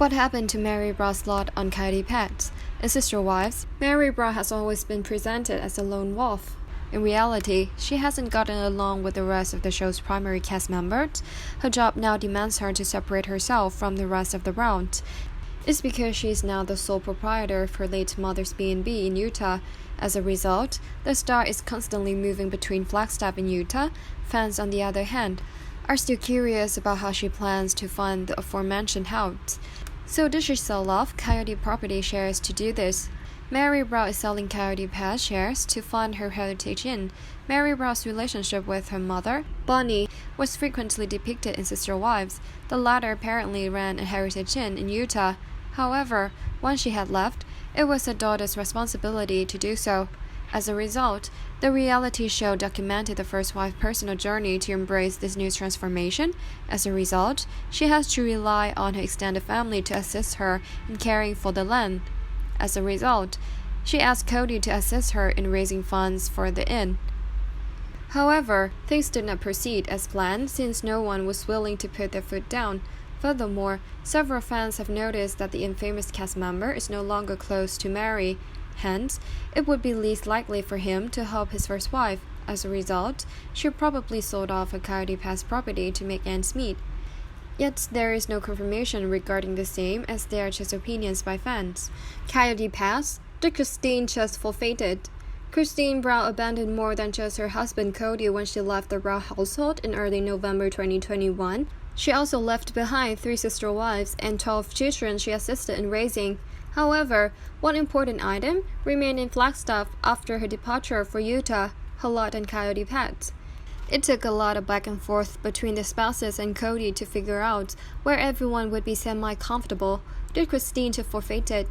What happened to Meri Brau's lot on Coyote Pets? In Sister Wives, Meri Brau has always been presented as a lone wolf. In reality, she hasn't gotten along with the rest of the show's primary cast members. Her job now demands her to separate herself from the rest of the round. It's because she is now the sole proprietor of her late mother's B&B in Utah. As a result, the star is constantly moving between Flagstaff and Utah. Fans, on the other hand, are still curious about how she plans to fund the aforementioned house. So does she sell off Coyote property shares to do this? Meri Brau is selling Coyote Pass shares to fund her Heritage Inn. Meri Brau's relationship with her mother, Bonnie, was frequently depicted in Sister Wives. The latter apparently ran a Heritage Inn in Utah. However, once she had left, it was her daughter's responsibility to do so. As a result, the reality show documented the first wife's personal journey to embrace this new transformation. As a result, she has to rely on her extended family to assist her in caring for the land. As a result, she asked Cody to assist her in raising funds for the inn. However, things did not proceed as planned since no one was willing to put their foot down. Furthermore, several fans have noticed that the infamous cast member is no longer close to Meri. Hence, it would be least likely for him to help his first wife. As a result, she probably sold off her Coyote Pass property to make ends meet. Yet there is no confirmation regarding the same, as they are just opinions by fans. Coyote Pass? Did Christine just forfeited? Christine Brau abandoned more than just her husband Cody when she left the Brau household in early November 2021. She also left behind 3 sister wives and 12 children she assisted in raising. However, one important item remained in Flagstaff after her departure for Utah: her lot on Coyote Pets. It took a lot of back and forth between the spouses and Cody to figure out where everyone would be semi-comfortable. Did Christine just forfeit it?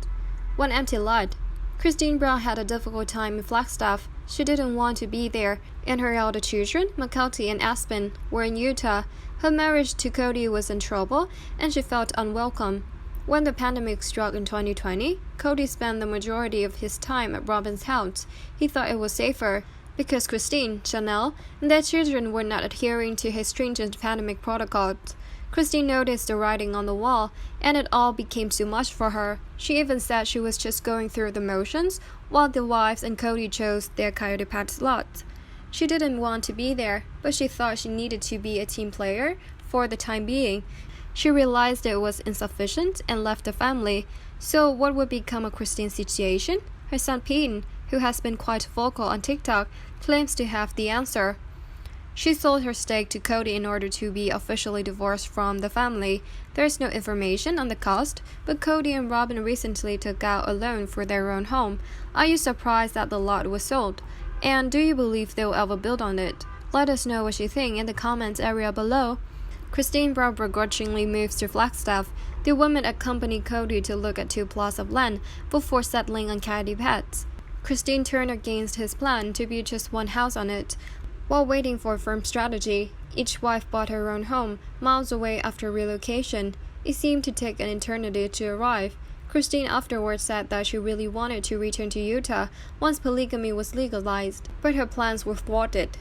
One empty lot. Christine Brau had a difficult time in Flagstaff. She didn't want to be there, and her elder children, Makelty and Aspen, were in Utah. Her marriage to Cody was in trouble, and she felt unwelcome. When the pandemic struck in 2020, Cody spent the majority of his time at Robin's house. He thought it was safer because Christine, Chanel, and their children were not adhering to his stringent pandemic protocols. Christine noticed the writing on the wall, and it all became too much for her. She even said she was just going through the motions, while the wives and Cody chose their Coyote Pass lot. She didn't want to be there, but she thought she needed to be a team player for the time being. She realized it was insufficient and left the family. So what would become of Christine's situation? Her son Peyton, who has been quite vocal on TikTok, claims to have the answer. She sold her stake to Cody in order to be officially divorced from the family. There is no information on the cost, but Cody and Robin recently took out a loan for their own home. Are you surprised that the lot was sold? And do you believe they'll ever build on it? Let us know what you think in the comments area below. Christine Brau begrudgingly moves to Flagstaff. The woman accompanied Cody to look at 2 plots of land before settling on Coyote Pets. Christine turned against his plan to build just one house on it. While waiting for a firm strategy, each wife bought her own home miles away after relocation. It seemed to take an eternity to arrive. Christine afterwards said that she really wanted to return to Utah once polygamy was legalized, but her plans were thwarted.